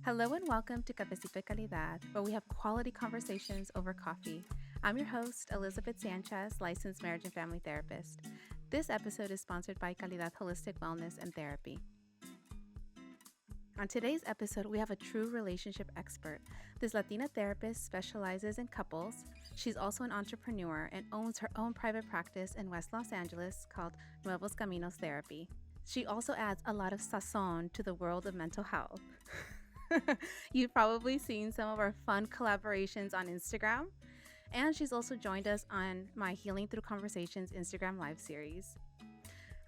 Hello and welcome to Cafecito y Calidad, where we have quality conversations over coffee. I'm your host, Elizabeth Sanchez, licensed marriage and family therapist. This episode is sponsored by Calidad Holistic Wellness and Therapy. On today's episode, we have a true relationship expert. This Latina therapist specializes in couples. She's also an entrepreneur and owns her own private practice in West Los Angeles called Nuevos Caminos Therapy. She also adds a lot of sazon to the world of mental health. You've probably seen some of our fun collaborations on Instagram, and she's also joined us on my Healing Through Conversations Instagram live series.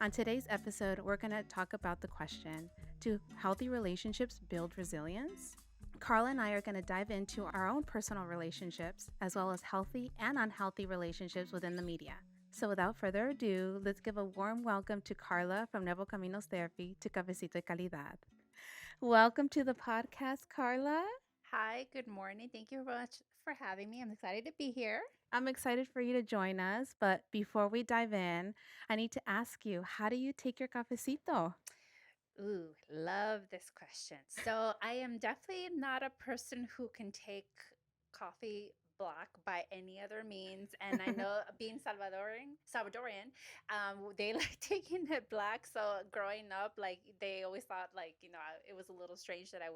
On today's episode, we're going to talk about the question, do healthy relationships build resilience? Carla and I are going to dive into our own personal relationships, as well as healthy and unhealthy relationships within the media. So without further ado, let's give a warm welcome to Carla from Nuevos Caminos Therapy to Cafecito y Calidad. Welcome to the podcast, Carla. Hi, good morning. Thank you very much for having me. I'm excited to be here. I'm excited for you to join us, but before we dive in, I need to ask you, how do you take your cafecito? Ooh, love this question. So, I am definitely not a person who can take coffee black by any other means. And I know being Salvadorian, they like taking it black. So, growing up, like they always thought, like, it was a little strange that I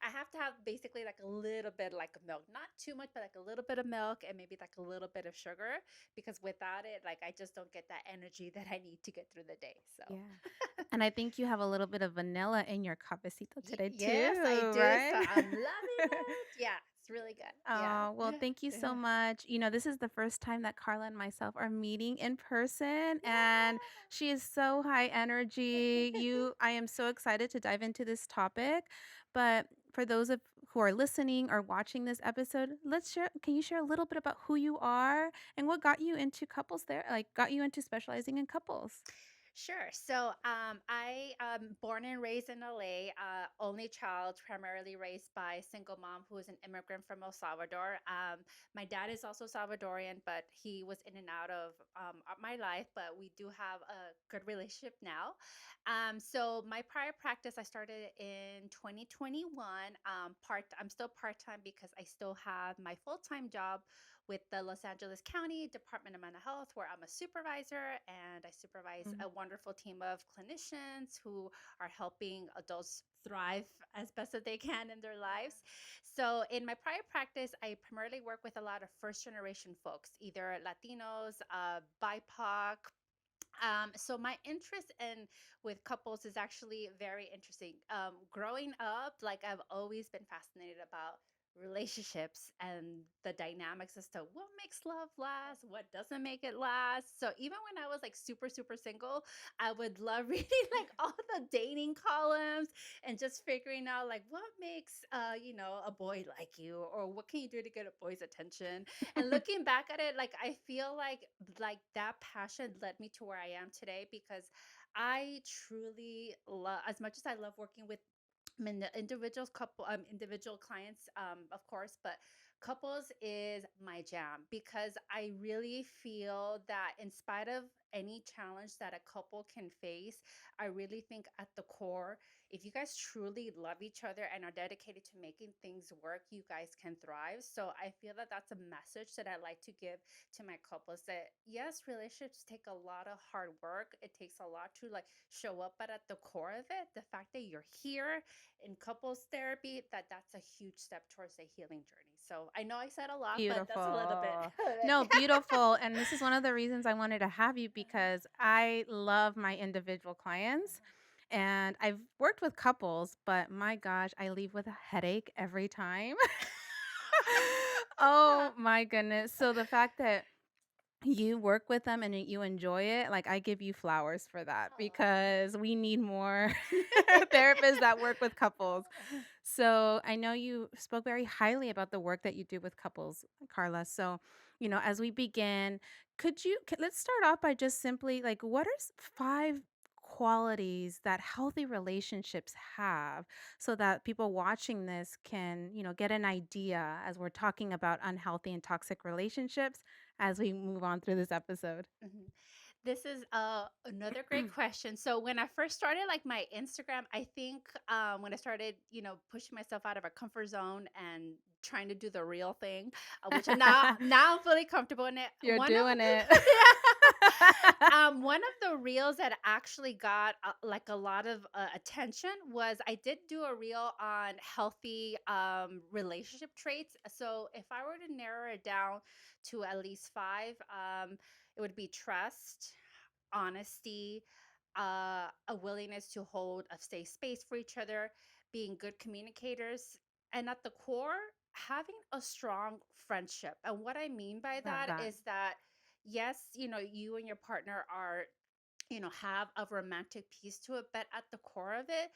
have to have basically like a little bit like of milk, not too much, but like a little bit of milk and maybe like a little bit of sugar, because without it, like I just don't get that energy that I need to get through the day. So, Yeah. And I think you have a little bit of vanilla in your cafecito today Yes, I too, do. So right? I'm loving it. Yeah, it's really good. Yeah. Oh, well, thank you so much. This is the first time that Carla and myself are meeting in person, and she is so high energy. I am so excited to dive into this topic. But for those of who are listening or watching this episode, can you share a little bit about who you are and what got you into couples there, like got you into specializing in couples? Sure. So, I born and raised in LA, only child, primarily raised by a single mom who is an immigrant from El Salvador. My dad is also Salvadorian, but he was in and out of my life. But we do have a good relationship now. So my prior practice I started in 2021. I'm still part time because I still have my full time job with the Los Angeles County Department of Mental Health, where I'm a supervisor and I supervise Mhm. a wonderful team of clinicians who are helping adults thrive as best as they can in their lives. So, in my prior practice, I primarily work with a lot of first generation folks, either Latinos, BIPOC. So my interest in with couples is actually very interesting. Growing up, like I've always been fascinated about relationships and the dynamics as to what makes love last, what doesn't make it last. So even when I was like super single, I would love reading like all the dating columns and just figuring out like what makes a boy like you, or what can you do to get a boy's attention. And looking back at it, like I feel like that passion led me to where I am today, because I truly love, as much as I love working with the individual clients, of course, but couples is my jam, because I really feel that in spite of any challenge that a couple can face, I really think at the core, if you guys truly love each other and are dedicated to making things work, you guys can thrive. So I feel that that's a message that I like to give to my couples, that yes, relationships take a lot of hard work. It takes a lot to like show up, but at the core of it, the fact that you're here in couples therapy, that's a huge step towards a healing journey. So I know I said a lot, but that's a little bit. Beautiful. No, beautiful. And this is one of the reasons I wanted to have you because I love my individual clients and I've worked with couples, but my gosh, I leave with a headache every time. Oh my goodness. So the fact that you work with them and you enjoy it, like I give you flowers for that because we need more therapists that work with couples. So I know you spoke very highly about the work that you do with couples, Carla. So, as we begin, let's start off by just simply like, what are five qualities that healthy relationships have so that people watching this can, get an idea as we're talking about unhealthy and toxic relationships as we move on through this episode? Mhm. This is another great question. So when I first started like my Instagram, I think when I started, pushing myself out of a comfort zone and trying to do the real thing, which now I'm fully comfortable in it. You're doing it. One of the reels that actually got like a lot of attention was I did do a reel on healthy relationship traits. So if I were to narrow it down to at least five, it would be trust, honesty, a willingness to hold a safe space for each other, being good communicators, and at the core, having a strong friendship. And what I mean by Love that that. is that, yes, you and your partner are, have a romantic piece to it, but at the core of it,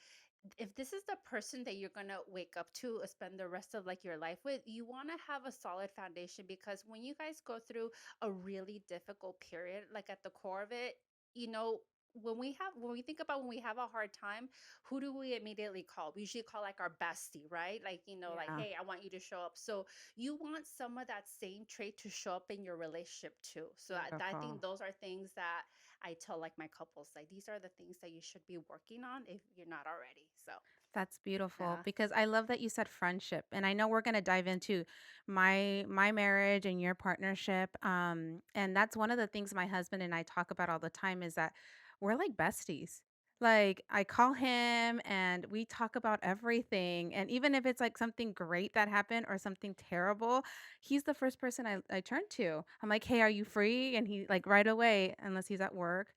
if this is the person that you're going to wake up to or spend the rest of like your life with, you want to have a solid foundation, because when you guys go through a really difficult period, like at the core of it, you know, when we think about when we have a hard time, who do we immediately call? We usually call like our bestie, right? Like, like, Yeah. hey, I want you to show up. So you want some of that same trait to show up in your relationship too. So I Beautiful. think those are things that I tell like my couples, like these are the things that you should be working on if you're not already. So That's beautiful yeah. because I love that you said friendship. And I know we're going to dive into my marriage and your partnership. And that's one of the things my husband and I talk about all the time is that we're like besties. Like I call him and we talk about everything. And even if it's like something great that happened or something terrible, he's the first person I turn to. I'm like, hey, are you free? And he like right away, unless he's at work.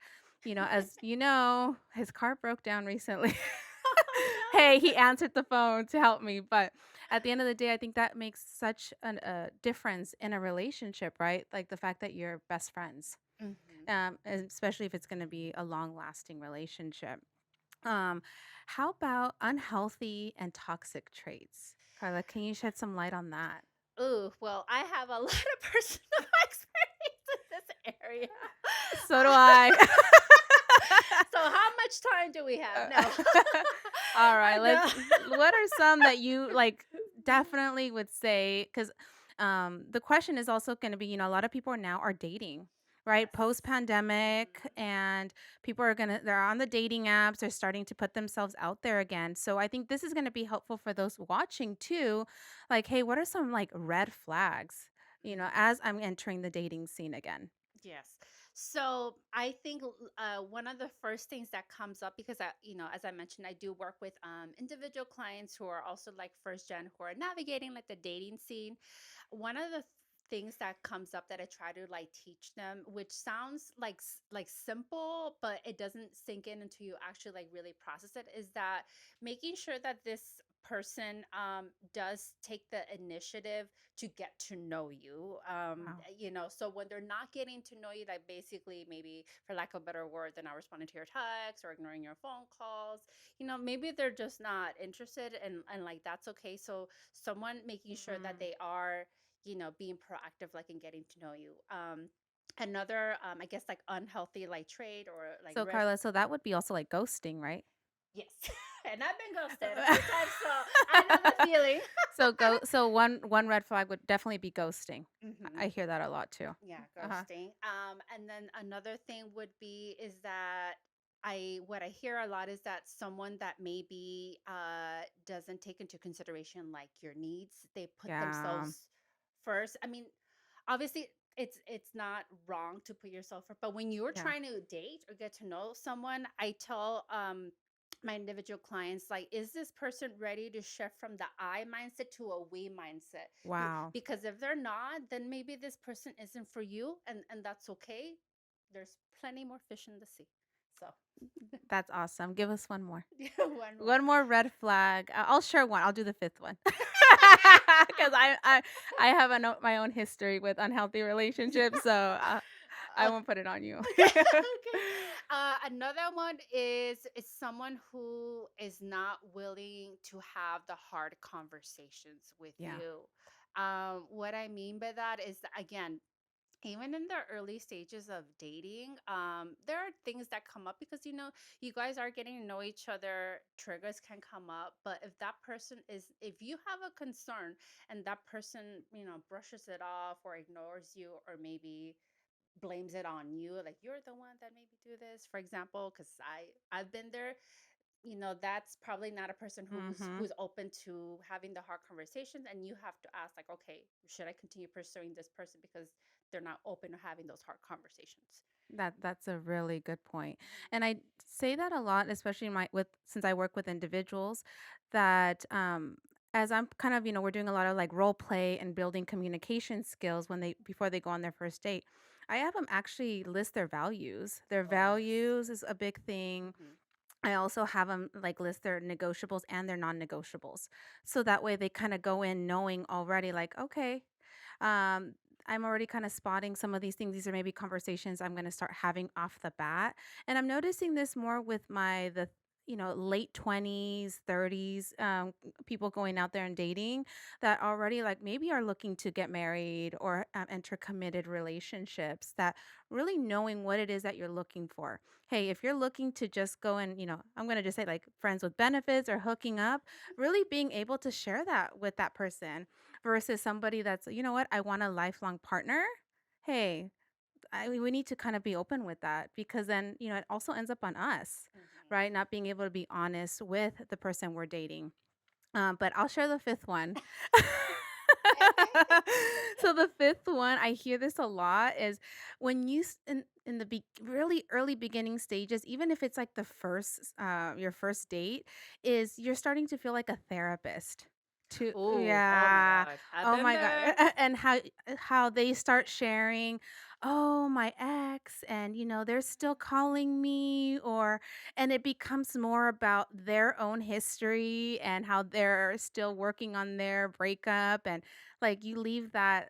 As you know, his car broke down recently. Oh Hey, he no. answered the phone to help me. But at the end of the day, I think that makes such a difference in a relationship, right? Like the fact that you're best friends, Hmm. especially if it's going to be a long lasting relationship. Um, how about unhealthy and toxic traits? Carla, can you shed some light on that? Ooh, well, I have a lot of personal experience in this area. So do I. So how much time do we have? No. All right, No. what are some that you like definitely would say cuz the question is also going to be, a lot of people now are dating, right? Yes. Post pandemic Mhm. and people are going to they're on the dating apps, they're starting to put themselves out there again. So I think this is going to be helpful for those watching too. Like, hey, what are some like red flags, as I'm entering the dating scene again? Yes. So I think one of the first things that comes up, because as I mentioned, I do work with individual clients who are also like first gen who are navigating like the dating scene. One of the things that comes up that I try to like teach them, which sounds like like simple, but it doesn't sink in until you actually like really process it, is that making sure that this person does take the initiative to get to know you. Wow. So when they're not getting to know you, like basically maybe for lack of a better word, they're not responding to your texts or ignoring your phone calls, maybe they're just not interested, and like that's okay. So someone making sure that Mm. they are, being proactive, like in getting to know you. Another, I guess like unhealthy like trait or like So risk. Carla, so that would be also like ghosting, right? Yes. And I've been ghosted a few times, so I know the feeling. So one red flag would definitely be ghosting. I Hmm. hear that a lot too. Yeah, Uh-huh. ghosting. And then another thing would be is that what I hear a lot is that someone that maybe doesn't take into consideration like your needs, they put Yeah. themselves first. I mean, obviously it's not wrong to put yourself first, but when you're Yeah. trying to date or get to know someone, I tell my individual clients, like, is this person ready to shift from the I mindset to a we mindset? Wow. Because if they're not, then maybe this person isn't for you, and that's okay. There's plenty more fish in the sea. So That's awesome. Give us one more. one more. One more red flag. I'll share one. I'll do the fifth one. Because I have my own history with unhealthy relationships, so I Okay. won't put it on you. Okay. Okay. Another one is someone who is not willing to have the hard conversations with Yeah. you. What I mean by that is, again, even in the early stages of dating, there are things that come up because you guys are getting to know each other. Triggers can come up, but if you have a concern and that person brushes it off or ignores you, or maybe blames it on you, like you're the one that made me do this, for example, because I've been there. That's probably not a person Mm-hmm. who's open to having the hard conversations, and you have to ask, like, okay, should I continue pursuing this person because they're not open to having those hard conversations? That's a really good point. And I say that a lot, especially in my with since I work with individuals, that as I'm kind of, we're doing a lot of like role play and building communication skills when they before they go on their first date. I have them actually list their values. Their Oh, yes. values is a big thing. Hmm. I also have them like list their negotiables and their non-negotiables. So that way they kind of go in knowing already like, okay, um, I'm already kind of spotting some of these things. These are maybe conversations I'm going to start having off the bat. And I'm noticing this more with the late 20s, 30s, people going out there and dating that already like maybe are looking to get married or enter committed relationships, that really knowing what it is that you're looking for. Hey, if you're looking to just go and, I'm going to just say like friends with benefits or hooking up, really being able to share that with that person versus somebody that's, you know what, I want a lifelong partner. Hey, we need to kind of be open with that because then, it also ends up on us, Hmm. right? Not being able to be honest with the person we're dating. But I'll share the fifth one. Okay. So the fifth one, I hear this a lot, is when in the really early beginning stages, even if it's like the first your first date, is you're starting to feel like a therapist. To Oh my yeah. God. I've Oh been my god. there. And how they start sharing, oh, my ex, and they're still calling me, or and it becomes more about their own history and how they're still working on their breakup, and like you leave that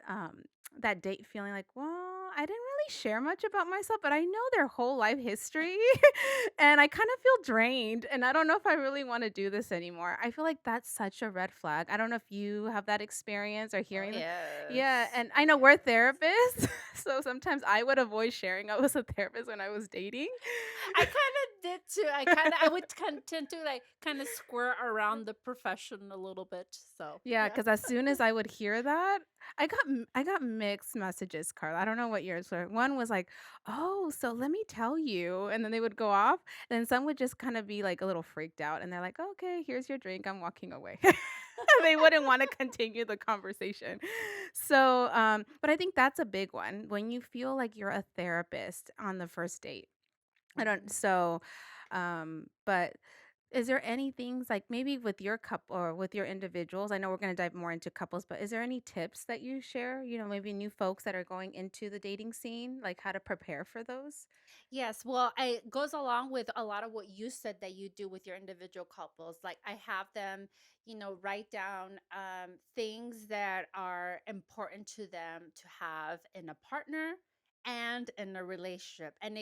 date feeling like, well, I didn't really share much about myself, but I know their whole life history. And I kind of feel drained, and I don't know if I really want to do this anymore. I feel like that's such a red flag. I don't know if you have that experience or Oh, hearing yeah, yes. and I know we're Yes. therapists, so sometimes I would avoid sharing I was a therapist when I was dating. I kind of did too. I would tend to like kind of square around the profession a little bit. So, Yeah, yeah. because as soon as I would hear that, I got mixed messages, Carla. I don't know what yours were. One was like, "Oh, so let me tell you," and then they would go off. And some would just kind of be like a little freaked out, and they're like, "Okay, here's your drink. I'm walking away." They wouldn't want to continue the conversation. So, but I think that's a big one when you feel like you're a therapist on the first date. I don't Mhm. so, but is there any things like maybe with your couple or with your individuals? I know we're going to dive more into couples, but is there any tips that you share? Maybe new folks that are going into the dating scene, like how to prepare for those? Yes, well, it goes along with a lot of what you said that you do with your individual couples. Like I have them, write down things that are important to them to have in a partner and in a relationship. And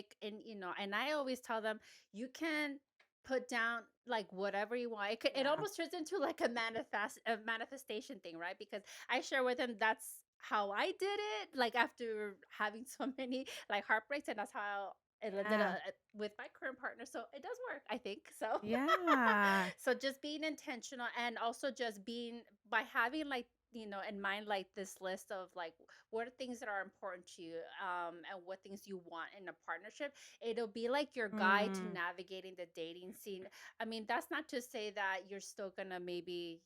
I always tell them you can put down like whatever you want. It Yeah. almost turns into like a manifestation thing, right? Because I share with them that's how I did it, like after having so many like heartbreaks, and that's how it ended Yeah. up with my current partner. So it does work, I think. So Yeah. so just being intentional, and also just being by having like in mind like this list of like what are things that are important to you, and what things you want in a partnership. It'll be like your guide to Mm. navigating the dating scene. I mean, that's not to say that you're still gonna maybe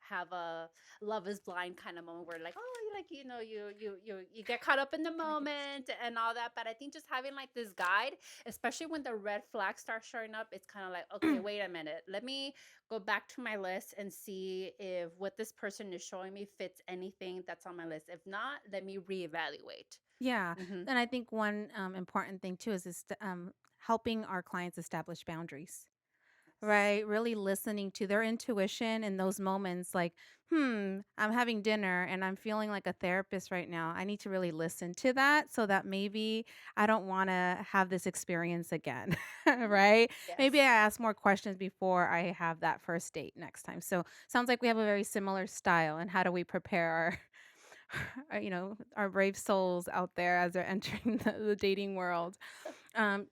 have a love is blind kind of moment where like, oh, you like you get caught up in the Can I get moment and all that. But I think just having like this guide, especially when the red flags start showing up, it's kind of like, okay, this? wait a minute, let me go back to my list and see if what this person is showing me fits anything that's on my list. If not, let me reevaluate. Yeah. Mm-hmm. And I think one important thing too is helping our clients establish boundaries. Yes. Right, really listening to their intuition in those moments like, I'm having dinner and I'm feeling like a therapist right now. I need to really listen to that so that maybe I don't want to have this experience again, Mm-hmm. right? Maybe I Yes. ask more questions before I have that first date next time. So, sounds like we have a very similar style, and how do we prepare our our brave souls out there as they're entering the dating world.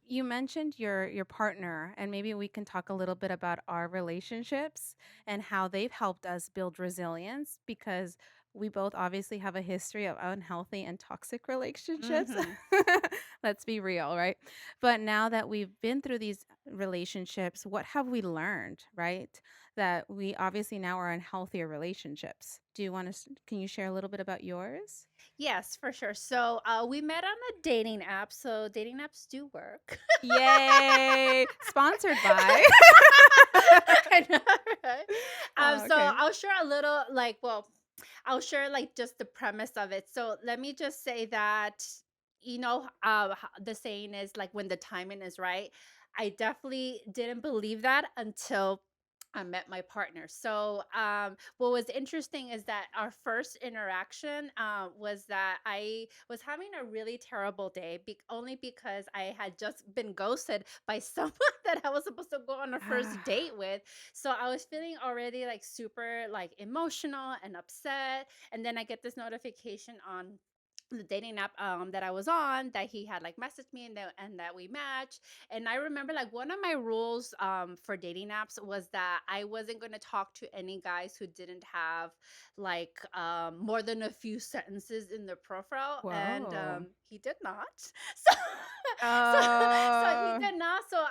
You mentioned your partner, and maybe we can talk a little bit about our relationships and how they've helped us build resilience. Because we both obviously have a history of unhealthy and toxic relationships. Mm-hmm. Let's be real, right? But now that we've been through these relationships, what have we learned, right? That we obviously now are in healthier relationships. Do you want to, can you share a little bit about yours? Yes, for sure. So we met on a dating app. So dating apps do work. Yay! Sponsored by. I know, right? Oh, So okay. I'll share a little, like, well, I'll share like just the premise of it. So let me just say that, the saying is like when the timing is right. I definitely didn't believe that until I met my partner. So, what was interesting is that our first interaction was that I was having a really terrible day, only because I had just been ghosted by someone that I was supposed to go on a first date with. So I was feeling already like super like emotional and upset. And then I get this notification on the dating app that I was on, that he had like messaged me, and that we matched. And I remember like one of my rules for dating apps was that I wasn't going to talk to any guys who didn't have like more than a few sentences in their profile, and Whoa. he did not. So so he Oh. did not. So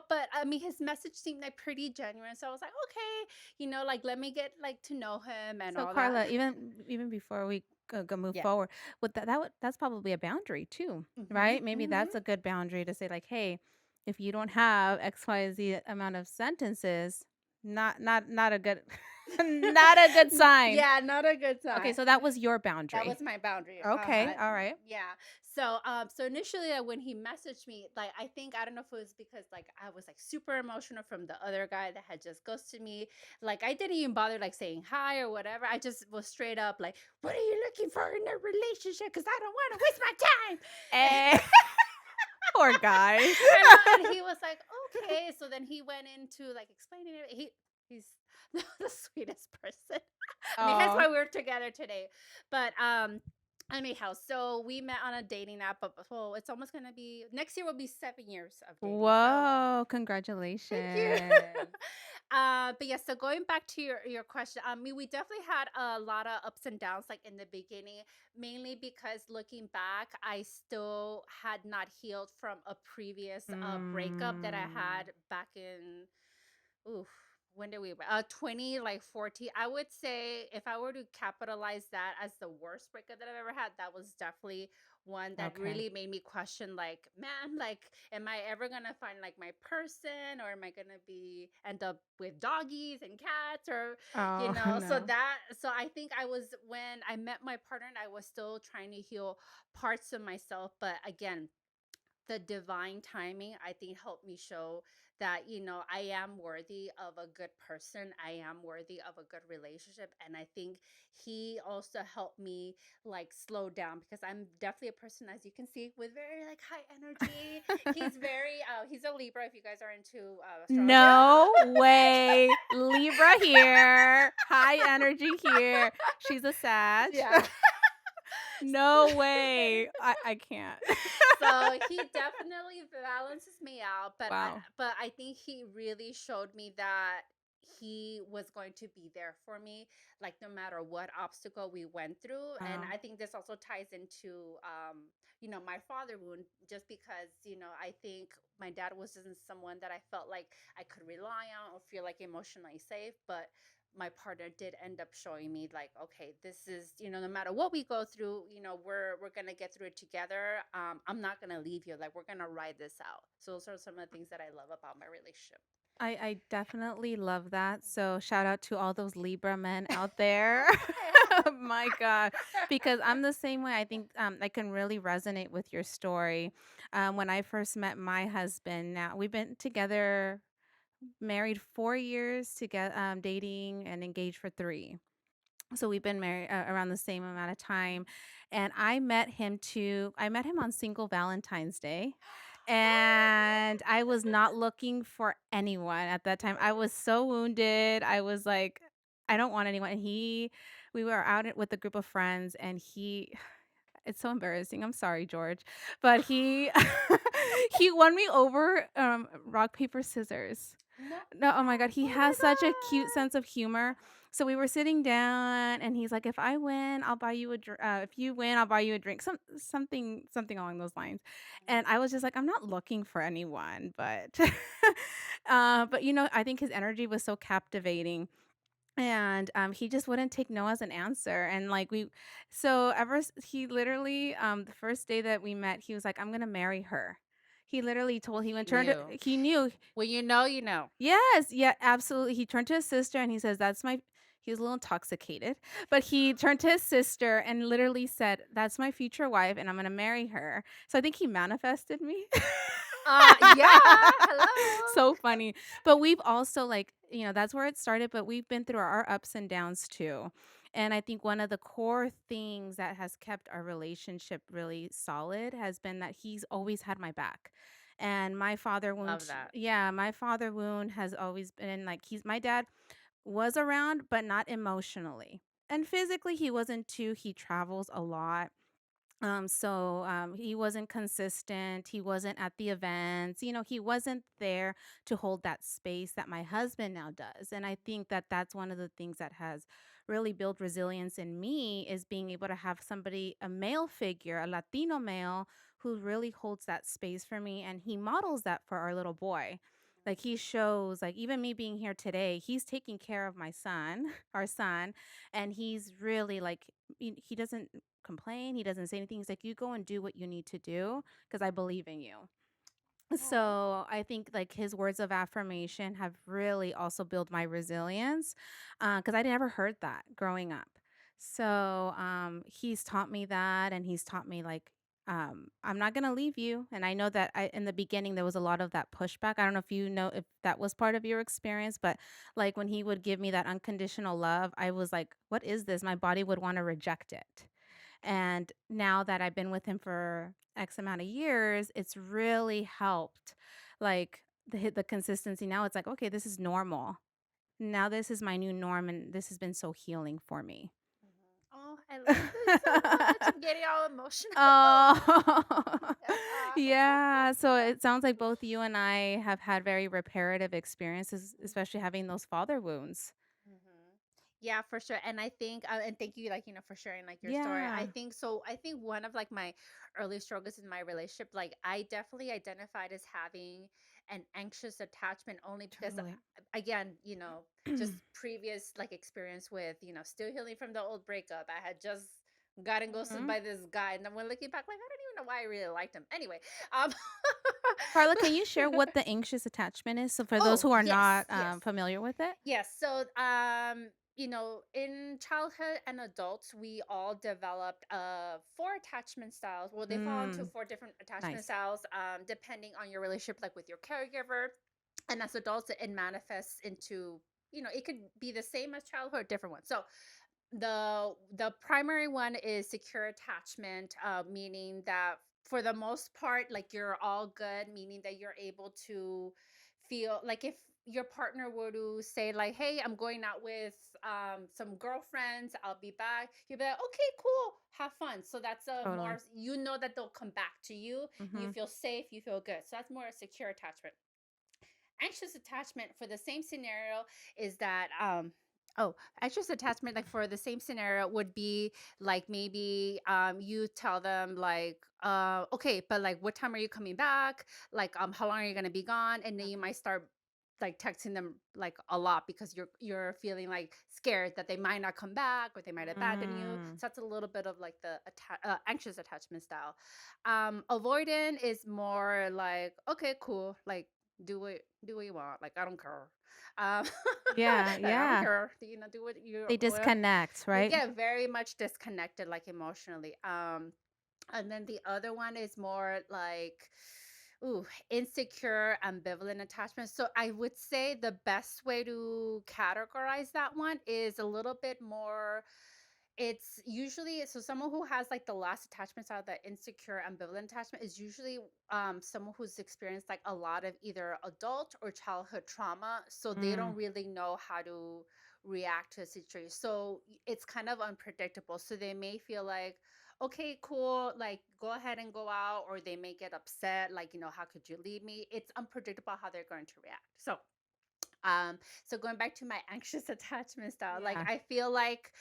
but I mean, his message seemed like pretty genuine. So I was like, okay, like let me get like to know him and So all that. Carla, even before we go move Yeah. forward, with that's probably a boundary too, Mm-hmm. right? Maybe Mm-hmm. that's a good boundary to say like, hey, if you don't have XYZ amount of sentences, not a good not a good sign. Yeah, not a good Okay, sign. so that was your That boundary. was my boundary. Okay, all right. Yeah. So initially, when he messaged me, like I don't know if it was because like I was like super emotional from the other guy that had just ghosted me. Like I didn't even bother like saying hi or whatever. I just was straight up like, "What are you looking for in a relationship? Because I don't want to waste my time." Eh, poor guy. I know, and he was like, "Okay." So then he went into like explaining it. He's the sweetest person. I mean, hence Oh, why we're together today. But anyhow, so we met on a dating app. But well, it's almost gonna be next year will be 7 years of dating. So whoa! thank you. Congratulations. But yeah, so going back to your question, I mean, we definitely had a lot of ups and downs, like in the beginning, mainly because looking back, I still had not healed from a previous breakup that I Mm, had back in, oof, when did we 20 like 14. I would say if I were to capitalize that as the worst breakup that I've ever had, that was definitely one that okay. really made me question, like, man, like, am I ever gonna find like my person, or am I gonna be end up with doggies and cats, or Oh no. so I think I was, when I met my partner, and I was still trying to heal parts of myself. But again, the divine timing, I think, helped me show that, I am worthy of a good person. I am worthy of a good relationship. And I think he also helped me like slow down, because I'm definitely a person, as you can see, with very like high energy. He's very he's a Libra, if you guys are into astrology. No way. Libra here. High energy here. She's a Sag. Yeah. No way. I can't. So he definitely balances me out, but Wow. I think he really showed me that he was going to be there for me, like no matter what obstacle we went through. And Wow. I think this also ties into my father wound, just because I think my dad wasn't someone that I felt like I could rely on or feel like emotionally safe. But my partner did end up showing me, like, okay, this is, no matter what we go through, we're gonna get through it together. I'm not gonna leave you, like, we're gonna ride this out. So those are some of the things that I love about my relationship. I definitely love that. So shout out to all those Libra men out there. My God. Because I'm the same way. I think I can really resonate with your story. When I first met my husband, now we've been together, married 4 years, together, dating and engaged for 3. So we've been married around the same amount of time. And I met him on single Valentine's Day. And I was not looking for anyone at that time. I was so wounded. I was like, I don't want anyone. We were out with a group of friends, and it's so embarrassing. I'm sorry, George, but he, he won me over, rock, paper, scissors. No. No, oh my God, he Oh my has such a cute sense of humor. So we were sitting down, and he's like, "If I win, I'll buy you a drink. If you win, I'll buy you a drink." Something along those lines. And I was just like, "I'm not looking for anyone," but, but I think his energy was so captivating, and he just wouldn't take no as an answer. And like he literally, the first day that we met, he was like, "I'm gonna marry her." He literally told he He went turned to, knew. he knew. Well, you know, you know. Yes, yeah, absolutely. He turned to his sister and he says, "That's my." He was a little intoxicated, but he turned to his sister and literally said, "That's my future wife, and I'm gonna marry her." So I think he manifested me. Yeah. Hello. So funny. But we've also, like, that's where it started, but we've been through our ups and downs too. And I think one of the core things that has kept our relationship really solid has been that he's always had my back. And my father Love wound, that. yeah, my father wound has always been like, my dad was around, but not emotionally. And physically, he wasn't too. He travels a lot, he wasn't consistent. He wasn't at the events. He wasn't there to hold that space that my husband now does. And I think that that's one of the things that has really built resilience in me, is being able to have somebody, a male figure, a Latino male, who really holds that space for me. And he models that for our little boy. Like, he shows, like, even me being here today, he's taking care of my son, our son, and he's really like, he doesn't complain. He doesn't say anything. He's like, "You go and do what you need to do because I believe in you." Oh. So I think, like, his words of affirmation have really also built my resilience, because I never heard that growing up. So he's taught me that, and he's taught me, like, I'm not gonna leave you. And I know that in the beginning there was a lot of that pushback. I don't know if you know if that was part of your experience, but like when he would give me that unconditional love, I was like, "What is this?" My body would want to reject it. And now that I've been with him for X amount of years, it's really helped. Like, the consistency now, it's like, okay, this is normal. Now this is my new norm, and this has been so healing for me. Mhm. Oh, I love this so much. I'm getting all emotional. Oh, Yeah. yeah. So it sounds like both you and I have had very reparative experiences, Mhm. especially having those father wounds. Mhm. Yeah, for sure. And I think, and thank you, like, for sharing like your story. I Yeah, think so. I think one of like my early struggles in my relationship, like, I definitely identified as having an anxious attachment only because, totally. again, just previous like experience with, still healing from the old breakup. I had just gotten ghosted Hmm. by this guy. And then when looking back, like, I don't even know why I really liked him. Anyway, um, Carla, can you share what the anxious attachment is? So for those oh, who are yes, not yes. familiar with it. Yes. So, in childhood and adults, we all developed four attachment styles. Well, they fall into Mm, four different attachment nice. styles, depending on your relationship, like with your caregiver. And as adults, it manifests into, it could be the same as childhood, different ones. So, the primary one is secure attachment, meaning that for the most part, like, you're all good, meaning that you're able to feel like if your partner were to say like, "Hey, I'm going out with some girlfriends, I'll be back," you'll be like, "Okay, cool, have fun." So that's a more, Totally. that they'll come back to you. You Mhm. feel safe, you feel good. So that's more a secure attachment. Anxious attachment for the same scenario is that, oh, anxious attachment, like, for the same scenario would be like, maybe you tell them like, okay, but like, what time are you coming back, like, how long are you going to be gone, and then you Okay. might start like texting them like a lot because you're feeling like scared that they might not come back or they might abandon you. Mm. So that's a little bit of like the anxious attachment style. Avoidant is more like, okay, cool, like, do what you want. Like, I don't care. Um, Yeah, like, I don't yeah. care. Do what you They well, disconnect, they right? get very much disconnected, like, emotionally. And then the other one is more like, ooh, insecure, ambivalent attachment. So I would say the best way to categorize that one is a little bit more, it's usually, so someone who has like the last attachment style, the insecure ambivalent attachment, is usually someone who's experienced like a lot of either adult or childhood trauma, so they Mm. don't really know how to react to a situation. So it's kind of unpredictable. So they may feel like, okay, cool, like, go ahead and go out, or they may get upset, like, how could you leave me? It's unpredictable how they're going to react. So So going back to my anxious attachment style, like Yeah. I feel like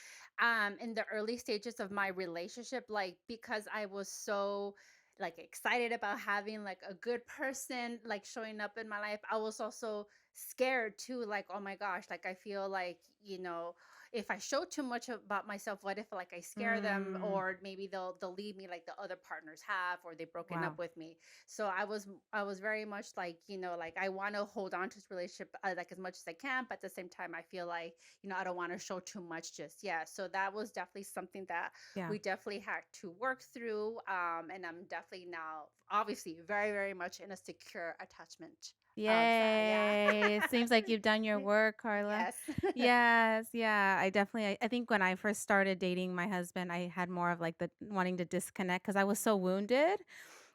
in the early stages of my relationship, like because I was so like excited about having like a good person like showing up in my life, I was also scared too, like, oh my gosh, like I feel like, if I show too much about myself, what if like I scare them, Mm, or maybe they'll leave me like the other partners have, or they've broken up wow. with me. So I was very much like, like I want to hold on to this relationship like as much as I can, but at the same time I feel like, I don't want to show too much just yet. So that was definitely something that Yeah. we definitely had to work through. And I'm definitely now obviously very, very much in a secure attachment. Side, yeah. Yay. It seems like you've done your work, Carla. Yes. Yes, yeah. I definitely I think when I first started dating my husband, I had more of like the wanting to disconnect because I was so wounded.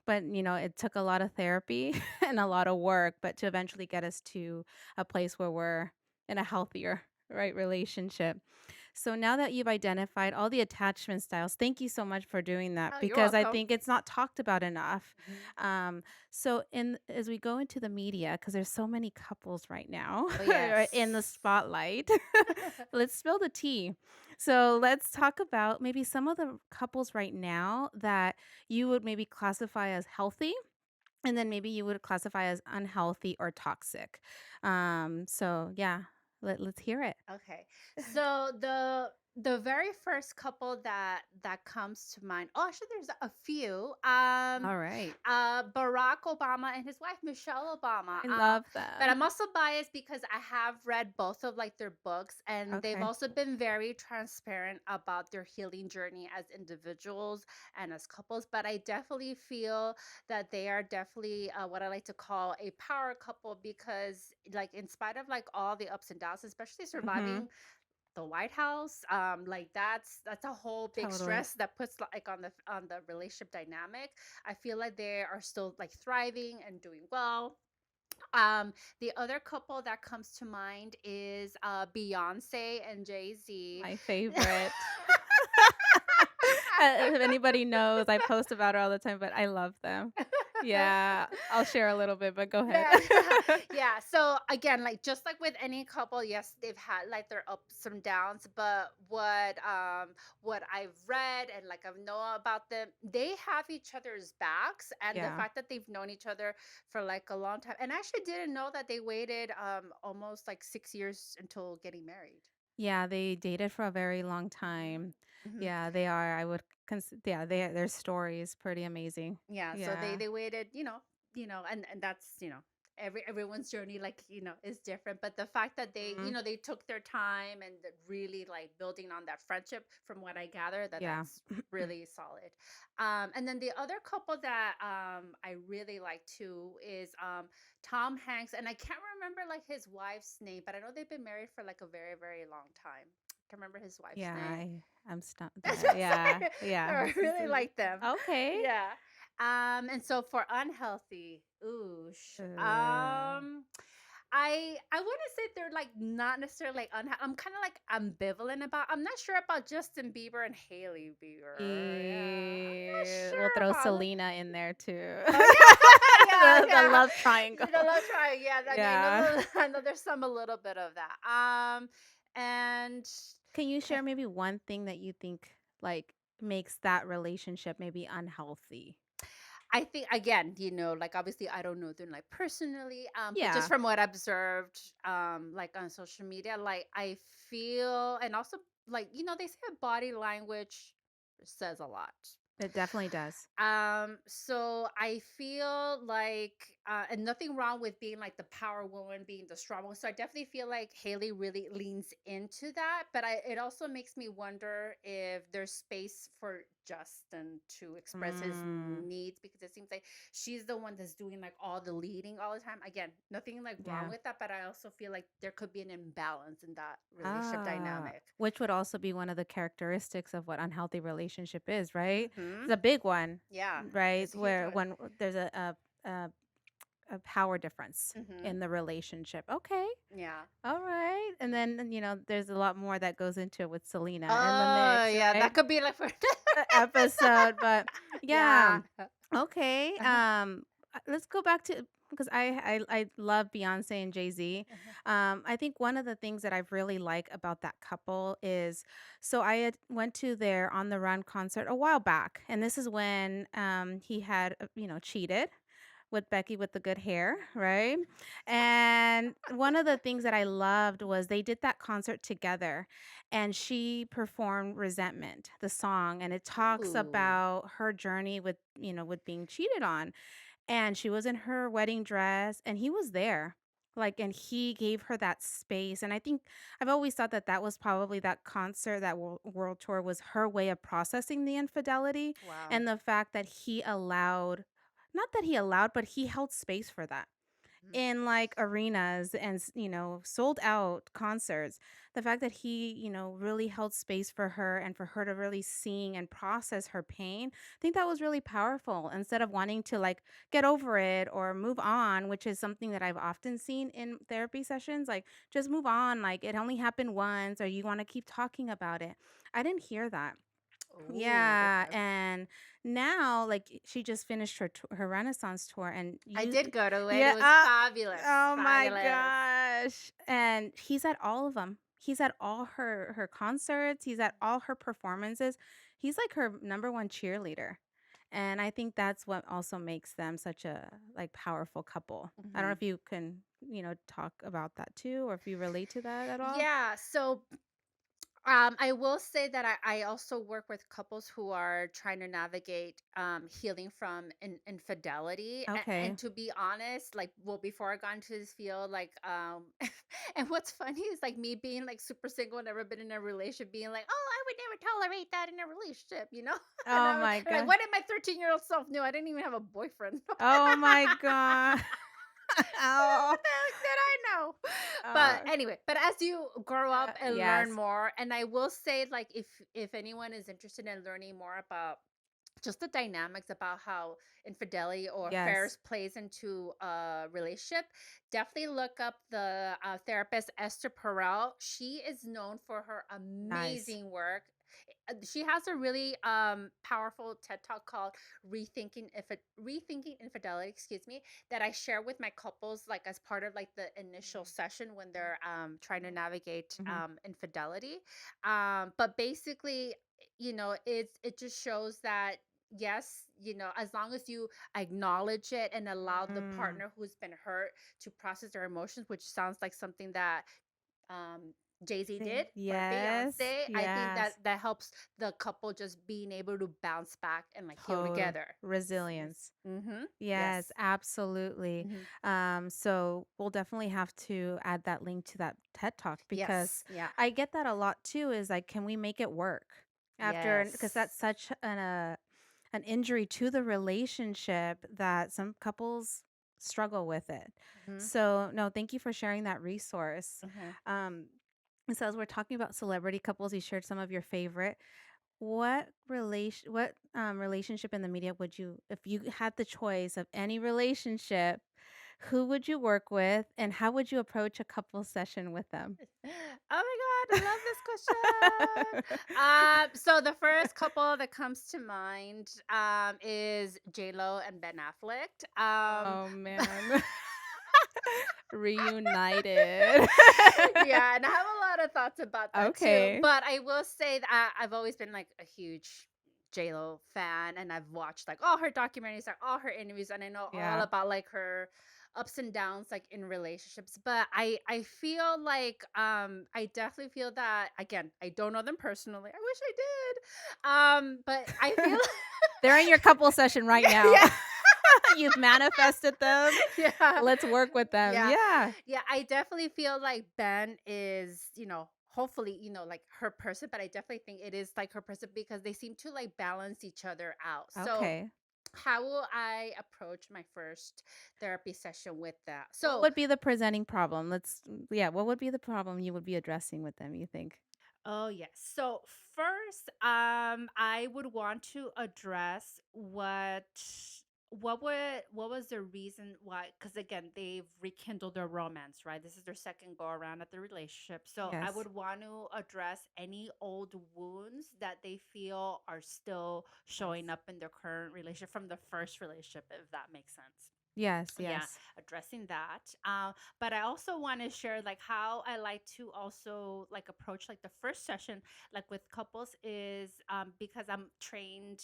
But, it took a lot of therapy and a lot of work, but to eventually get us to a place where we're in a healthier, right, relationship. So now that you've identified all the attachment styles, thank you so much for doing that Oh, you're because I welcome. think it's not talked about enough. Mhm. So in as we go into the media, because there's so many couples right now Oh, right, in the yes. spotlight, let's spill the tea. So let's talk about maybe some of the couples right now that you would maybe classify as healthy and then maybe you would classify as unhealthy or toxic. So yeah, let's hear it. Okay. So the very first couple that comes to mind. Oh, actually there's a few. All right. Barack Obama and his wife Michelle Obama. I love But them. I'm also biased because I have read both of like their books, and they've Okay. also been very transparent about their healing journey as individuals and as couples. But I definitely feel that they are definitely what I like to call a power couple, because like in spite of like all the ups and downs, especially Mm-hmm. surviving the White House, like that's a whole big Totally. stress that puts like on the relationship dynamic. I feel like they are still like thriving and doing well. The other couple that comes to mind is Beyonce and Jay-Z. My favorite. If anybody knows, I post about her all the time, but I love them. Yeah, I'll share a little bit, but go ahead. Yeah, yeah. So again, like just like with any couple, yes, they've had like their ups and downs, but what I've read and like I've know about them, they have each other's backs, and the Yeah. fact that they've known each other for like a long time. And I actually didn't know that they waited almost like 6 years until getting married. Yeah, they dated for a very long time. Hmm. Yeah, they are. I would yeah, their story is pretty amazing. Yeah, so they Yeah. they waited, and that's, everyone's journey, like, is different, but the fact that they, Mhm. they took their time and really like building on that friendship, from what I gather, Yeah. that's really solid. And then the other couple that I really like too is Tom Hanks, and I can't remember like his wife's name, but I know they've been married for like a very, very long time. I can't remember his wife's Yeah, name. I'm stunned. That's Yeah, what yeah, I'm yeah. saying. I really like them. Okay. Yeah. And so for unhealthy, oosh. Uh, I wouldn't say they're like not necessarily like I'm kind of like ambivalent about. I'm not sure about Justin Bieber and Haley Bieber. Yeah, I'm not We'll sure throw about. Selena in there too. Oh yeah, yeah, The yeah. love triangle. The love triangle. Yeah, I Yeah. know. I know there's some a little bit of that. And Can you share maybe one thing that you think like makes that relationship maybe unhealthy? I think again, like obviously I don't know them like personally, but just Yeah. from what I observed, like on social media, like I feel, and also like they say body language says a lot. It definitely does. So I feel like, and nothing wrong with being like the power woman, being the strong one. So I definitely feel like Haley really leans into that. But it also makes me wonder if there's space for Justin to express his Mm, needs, because it seems like she's the one that's doing like all the leading all the time. Again, nothing like wrong yeah. with that, but I also feel like there could be an imbalance in that relationship Ah, dynamic. which would also be one of the characteristics of what unhealthy relationship is, right? Hmm. It's a big one, Yeah, right? it's a huge Where one. when there's a, a power difference Hmm. in the relationship. Okay. Yeah. All right. And then, there's a lot more that goes into it with Selena in the Oh, mix, yeah, right? that could be like for Episode, but yeah. yeah. Okay. Let's go back to because I love Beyonce and Jay-Z. Uh-huh. I think one of the things that I really like about that couple is, so I had went to their On the Run concert a while back, and this is when he had cheated with Becky with the good hair, right? And one of the things that I loved was they did that concert together, and she performed Resentment, the song, and it talks Ooh. about her journey with, with being cheated on. And she was in her wedding dress and he was there. Like, and he gave her that space. And I think I've always thought that that was probably that concert, that world tour was her way of processing the infidelity Wow. and the fact that he allowed, not that he allowed, but he held space for that Mhm. in like arenas and sold out concerts. The fact that he really held space for her and for her to really sing and process her pain, I think that was really powerful, instead of wanting to like get over it or move on, which is something that I've often seen in therapy sessions, like just move on, like it only happened once, or you want to keep talking about it. I didn't hear that. Ooh, Yeah, okay. and now, like, she just finished her Renaissance tour, and I you did go to it. It yeah, was fabulous. oh my Fabulous. gosh, and he's at all of them. He's at all her concerts, he's at all her performances. He's like her number one cheerleader, and I think that's what also makes them such a, like, powerful couple. I don't know Mhm. if you can, talk about that too, or if you relate to that at all? Yeah, so I will say that I also work with couples who are trying to navigate healing from infidelity. And Okay. to be honest, like, well, before I got into this field, like, and what's funny is like me being like super single, never been in a relationship, being like, oh, I would never tolerate that in a relationship, you know? And Oh my and like, god. what did my 13-year-old self knew? I didn't even have a boyfriend. Oh my god. Oh. What the heck did I know? But Oh, anyway, but as you grow up and learn yes. more, and I will say, like, if anyone is interested in learning more about just the dynamics about how infidelity or Yes. affairs plays into a relationship, definitely look up the therapist Esther Perel. She is known for her Nice. amazing work. She has a really powerful TED talk called Rethinking Infidelity, excuse me, that I share with my couples, like as part of like the initial session when they're trying to navigate Mhm. infidelity. But basically, it just shows that yes, as long as you acknowledge it and allow the Mm. partner who's been hurt to process their emotions, which sounds like something that um Jay-Z did, See? or Yes. Beyonce. I think that Yes. that helps the couple just being able to bounce back and like heal Total together. resilience. Mm-hmm. Yes. Yes, absolutely. Mm-hmm. So we'll definitely have to add that link to that TED Talk, because Yes. Yeah. I get that a lot too, is like, can we make it work after? Because Yes. that's such an injury to the relationship that some couples struggle with it. Mm-hmm. So, no, thank you for sharing that resource. Mm-hmm. Um, so as we're talking about celebrity couples, you shared some of your favorite. What relationship in the media would you, if you had the choice of any relationship, who would you work with, and how would you approach a couple session with them? Oh my God, I love this question. So the first couple that comes to mind is J Lo and Ben Affleck. Oh man. Reunited. Yeah, and I have a lot of thoughts about that too. Okay. But I will say that I've always been like a huge J Lo fan, and I've watched like all her documentaries, like all her interviews, and I know all Yeah. about like her ups and downs like in relationships. But I feel like I definitely feel that, again, I don't know them personally. I wish I did. But I feel They're in your couple session right now. yeah. You've manifested them. Yeah. Let's work with them. Yeah. Yeah. Yeah. I definitely feel like Ben is, hopefully, like her person, but I definitely think it is like her person because they seem to like balance each other out. So, Okay. how will I approach my first therapy session with that? What So, would be the presenting problem? Yeah, what would be the problem you would be addressing with them, you think? oh yes. So first, I would want to address what was the reason why? Because again, they've rekindled their romance, right? This is their second go around at the relationship. So I Yes. would want to address any old wounds that they feel are still Yes. showing up in their current relationship from the first relationship, if that makes sense. Yes, Yeah, yes. addressing that. But I also want to share like how I like to also like approach like the first session like with couples is because I'm trained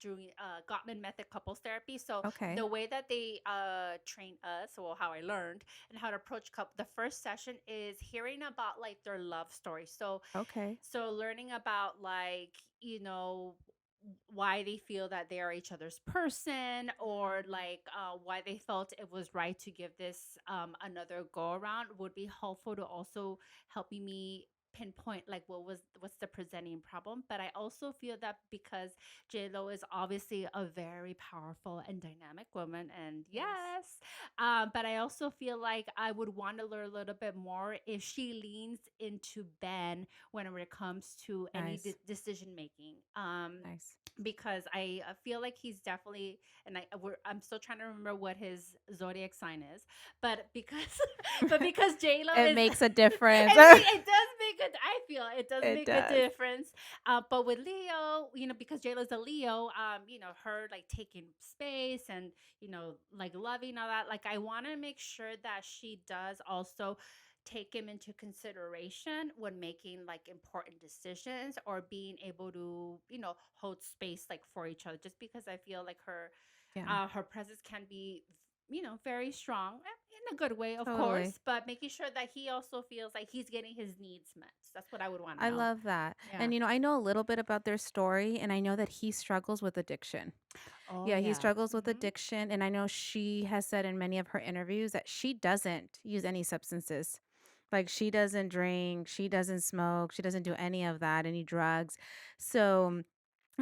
doing Gottman method couples therapy. So Okay. the way that they train us, or how I learned and how to approach the first session is hearing about like their love story. So Okay. learning about like, why they feel that they are each other's person, or Mm. like why they felt it was right to give this another go around, would be helpful to also helping me pinpoint like what's the presenting problem. But I also feel that because J Lo is obviously a very powerful and dynamic woman, and Yes. yes, but I also feel like I would want to learn a little bit more if she leans into Ben when it comes to any Nice. decision making. Nice. Because I feel like he's definitely, and I'm still trying to remember what his zodiac sign is, but because but because J Lo It is, makes a difference. it does make a, I feel it does It make a does. difference. But with Leo, because J Lo's a Leo, her like taking space and like loving all that, like I want to make sure that she does also take him into consideration when making like important decisions, or being able to hold space like for each other, just because I feel like Yeah, her presence can be very strong, in a good way, of totally. course, but making sure that he also feels like he's getting his needs met. So that's what I would want to I know. love that. Yeah. And I know a little bit about their story, and I know that he struggles with addiction. Oh Yeah, he yeah. struggles with Hmm. addiction, and I know she has said in many of her interviews that she doesn't use any substances. Like she doesn't drink, she doesn't smoke, she doesn't do any of that, any drugs. So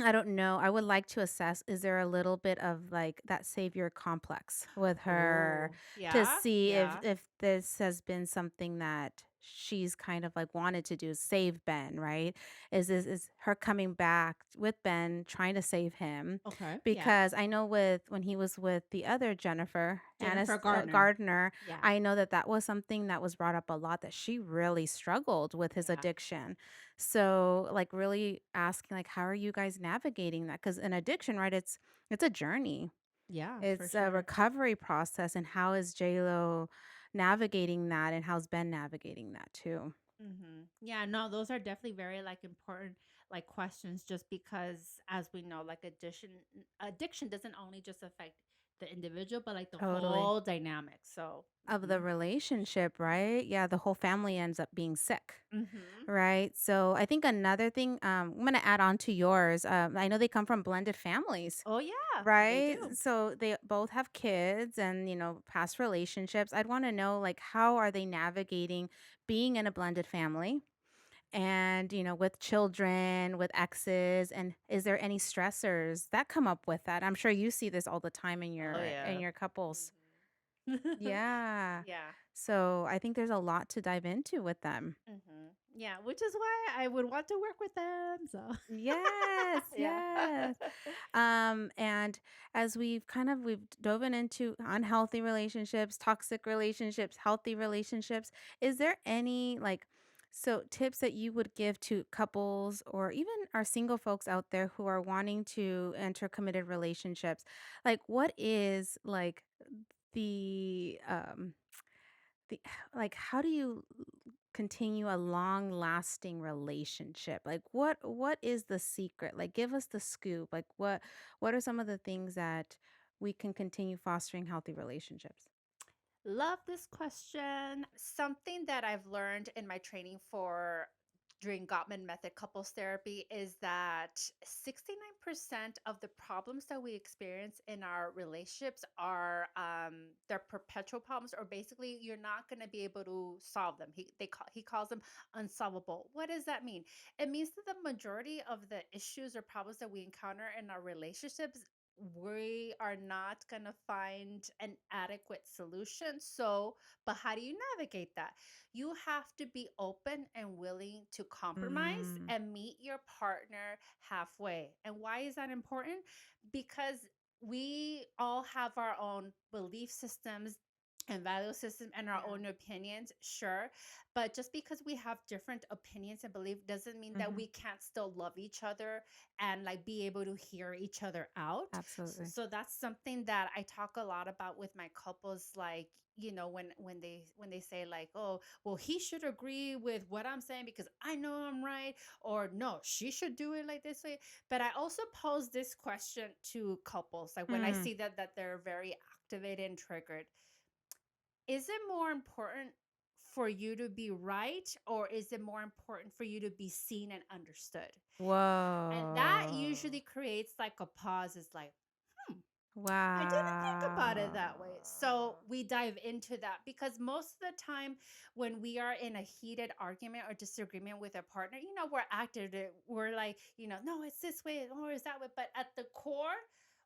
I don't know. I would like to assess, is there a little bit of like that savior complex with her Oh to yeah, see yeah. if this has been something that she's kind of like wanted to do, save Ben, right? Is her coming back with Ben trying to save him? Okay. Yeah. Because I know with when he was with the other Jennifer Jennifer Gardner. Gardner, Yeah. I know that that was something that was brought up a lot, that she really struggled with his Yeah. addiction. So, like, really asking, like, how are you guys navigating that? Because an addiction, right? It's a journey. Yeah, for It's a sure. recovery process, and how is J Lo navigating that, and how's Ben navigating that too? Yeah, no, those are definitely very like important like questions, just because as we know, like addiction doesn't only just affect the individual, but like the Totally. whole dynamic. So, Of the relationship, right? Yeah, the whole family ends up being sick. mhm. Right. So I think another thing, I'm going to add on to yours. I know they come from blended families. Oh yeah, they Right? do. So they both have kids and, past relationships. I'd want to know, like, how are they navigating being in a blended family and, with children, with exes, and is there any stressors that come up with that? I'm sure you see this all the time in Oh yeah. your couples. Mhm. Yeah. Yeah. So I think there's a lot to dive into with them. Yeah, which is why I would want to work with them. So, Yes, yeah. yes. And as we've dove into unhealthy relationships, toxic relationships, healthy relationships, is there any like tips that you would give to couples or even our single folks out there who are wanting to enter committed relationships? Like what is like the the like how do you continue a long lasting relationship? Like what is the secret? Like give us the scoop. Like what are some of the things that we can continue fostering healthy relationships? Love this question. Something that I've learned in my training for during Gottman method couples therapy is that 69% of the problems that we experience in our relationships are they're perpetual problems, or basically you're not going to be able to solve them. He calls them unsolvable. What does that mean? It means that the majority of the issues or problems that we encounter in our relationships, we are not going to find an adequate solution. So, but how do you navigate that? You have to be open and willing to compromise Mm, and meet your partner halfway. And why is that important? Because we all have our own belief systems, and value system and our Yeah. own opinions, sure. But just because we have different opinions and belief doesn't mean that Hmm. we can't still love each other and like be able to hear each other out. Absolutely. So that's something that I talk a lot about with my couples, like, when they say like, oh, well, he should agree with what I'm saying because I know I'm right, or no, she should do it like this way. But I also pose this question to couples, like when I Mm. see that they're very activated and triggered, is it more important for you to be right, or is it more important for you to be seen and understood? And that Whoa. usually creates like a pause. It's like, hmm, I didn't think about it Wow. that way. So we dive into that because most of the time when we are in a heated argument or disagreement with a partner, we're active. We're like, no, it's this way or it's that way. But at the core,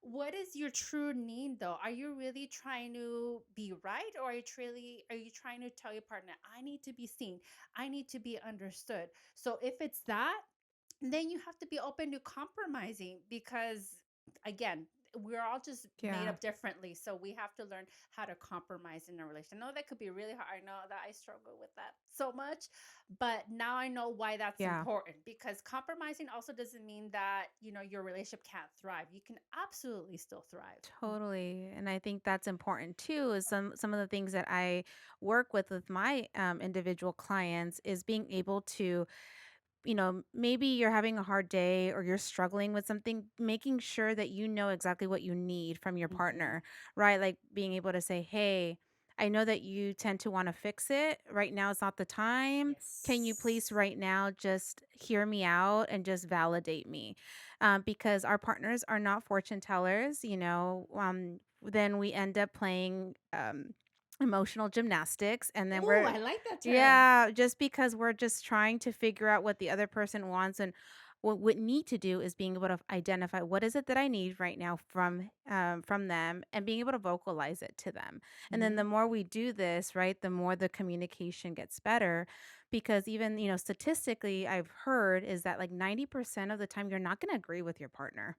what is your true need though? Are you really trying to be right, or are you trying to tell your partner, I need to be seen, I need to be understood? So if it's that, then you have to be open to compromising because, again, we're all just made Yeah. up differently. So we have to learn how to compromise in a relationship. I know that could be really hard. I know that I struggle with that so much, but now I know why that's Yeah. important, because compromising also doesn't mean that, your relationship can't thrive. You can absolutely still thrive. Totally. And I think that's important too, is some of the things that I work with my individual clients is being able to, maybe you're having a hard day or you're struggling with something, making sure that you know exactly what you need from your Mm-hmm. partner, right? Like being able to say, hey, I know that you tend to want to fix it. Right now is not the time. Can you please Yes. right now just hear me out and just validate me? Because our partners are not fortune tellers, then we end up playing emotional gymnastics and then Oh, we're I like that term. yeah, just because we're just trying to figure out what the other person wants and what we need to do is being able to identify what is it that I need right now from them and being able to vocalize it to them. And then Mm-hmm. the more we do this, right, the more the communication gets better because even, statistically I've heard is that like 90% of the time you're not going to agree with your partner.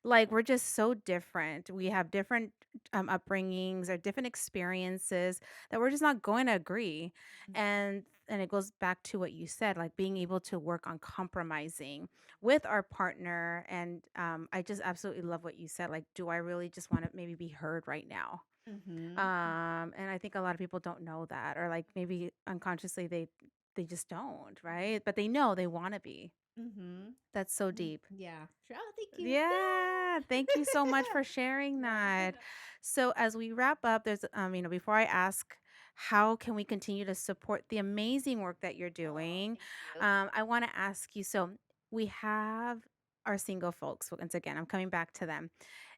Like, we're just so different. We have different, upbringings or different experiences that we're just not going to agree. And it goes back to what you said, like, being able to work on compromising with our partner, and, I just absolutely love what you said, like, do I really just wanna maybe be heard right now? Mm-hmm. And I think a lot of people don't know that, or, like, maybe unconsciously they just don't, right? But they know they wanna be. Mm-hmm. That's so deep. Yeah. Sure. Oh, thank you. Yeah, thank you so much for sharing Yeah. that. So as we wrap up, there's before I ask how can we continue to support the amazing work that you're Oh, doing, thank you. I want to ask you. So we have our single folks. Once again, I'm coming back to them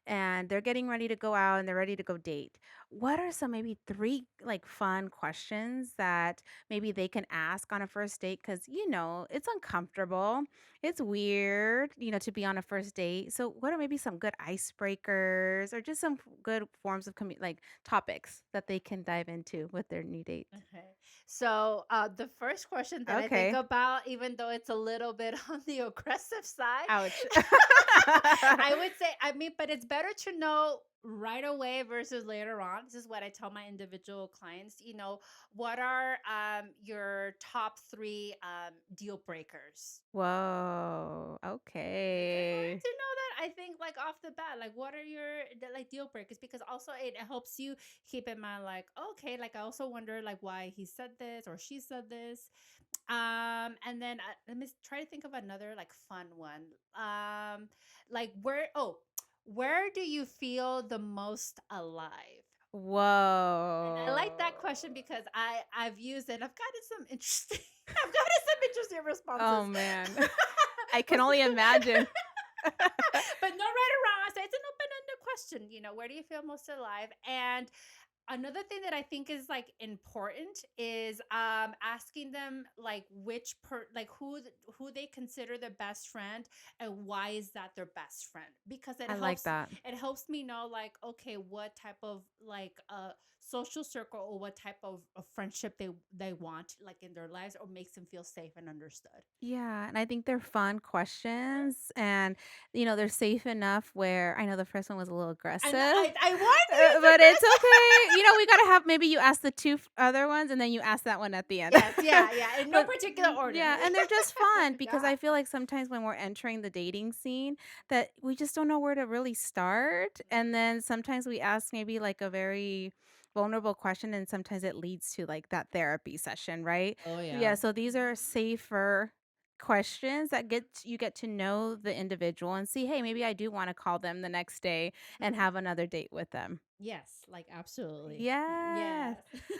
and they're getting ready to go out and they're ready to go date. What are some maybe three like fun questions that maybe they can ask on a first date? Because, it's uncomfortable. It's weird, to be on a first date. So, what are maybe some good icebreakers or just some good forms of like topics that they can dive into with their new date? Okay. So the first question that I think Okay. about, even though it's a little bit on the aggressive side, Ouch. I would say, I mean, but it's better to know right away versus later on. This is what I tell my individual clients. What are your top three deal breakers? Whoa. It's important Okay. to know that, I think, like off the bat, like what are like deal breakers, because also it helps you keep in mind, like, okay, like I also wonder like why he said this or she said this. And then let me try to think of another like fun one. Like where do you feel the most alive? And I like that Whoa. question because I've used it. I've gotten some interesting I've gotten some interesting Oh responses. man. I can Most only imagine. but no right or wrong. So it's an open-ended question. Where do you feel most alive? And another thing that I think is like important is asking them like like who they consider their best friend, and why is that their best friend, because it I like helps that. it helps me know, like, okay, what type of like social circle or what type of friendship they want like in their lives or makes them feel safe and understood. Yeah, and I think they're fun questions and they're safe enough where I know the first one was a little I aggressive. know I want to use But it's aggressive. okay. We got to have maybe you ask the two other ones and then you ask that one at the end. Yes, yeah, in no But particular order. yeah, and they're just fun because Yeah. I feel like sometimes when we're entering the dating scene that we just don't know where to really start. And then sometimes we ask maybe like a very vulnerable question and sometimes it leads to like that therapy session, right? Oh Yeah, yeah. so these are safer questions that get to know the individual and see, hey, maybe I do want to call them the next day and have another date with them. Yes, like absolutely. Yes.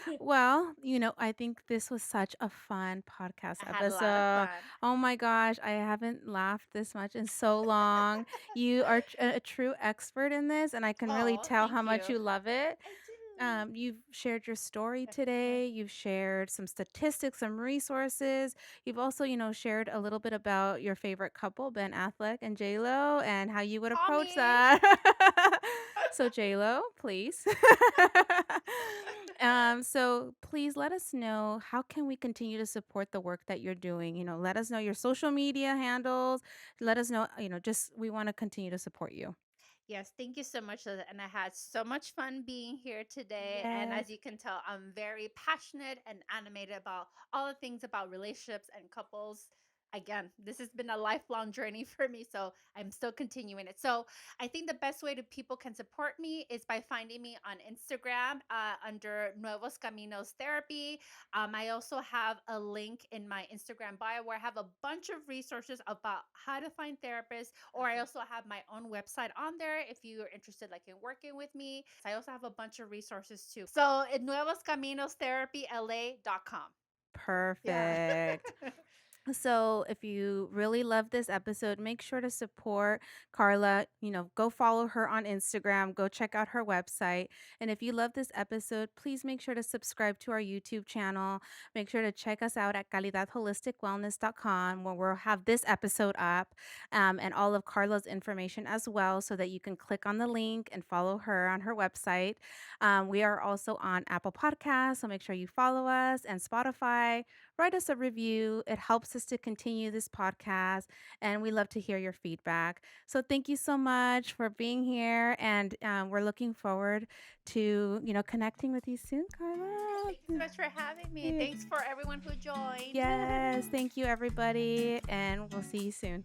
Yes. Well, I think this was such a fun podcast I had a lot of episode. fun. Oh my gosh, I haven't laughed this much in so long. You are a true expert in this, and I can really Oh, tell thank how you. much you love it. I do. You've shared your story today. You've shared some statistics, some resources. You've also, shared a little bit about your favorite couple, Ben Affleck and J Lo, and how you would Call approach me. that. So J Lo, please. So please let us know how can we continue to support the work that you're doing. Let us know your social media handles. Let us know. Just we want to continue to support you. Yes, thank you so much. And I had so much fun being here today. And Yes. as you can tell, I'm very passionate and animated about all the things about relationships and couples. Again, this has been a lifelong journey for me, so I'm still continuing it. So I think the best way to people can support me is by finding me on Instagram under Nuevos Caminos Therapy. I also have a link in my Instagram bio where I have a bunch of resources about how to find therapists, or I also have my own website on there if you are interested like in working with me. I also have a bunch of resources too. So at nuevoscaminostherapyla.com. Yeah. Perfect. So, if you really love this episode, make sure to support Carla. Go follow her on Instagram, go check out her website. And if you love this episode, please make sure to subscribe to our YouTube channel. Make sure to check us out at calidadholisticwellness.com, where we'll have this episode up and all of Carla's information as well, so that you can click on the link and follow her on her website. We are also on Apple Podcasts, so make sure you follow us, and Spotify. Write us a review. It helps us to continue this podcast, and we love to hear your feedback. So thank you so much for being here, and we're looking forward to connecting with you soon, Carla. Thank you so much for having me. Yeah. Thanks for everyone who joined. Yes, thank you, everybody, and we'll see you soon.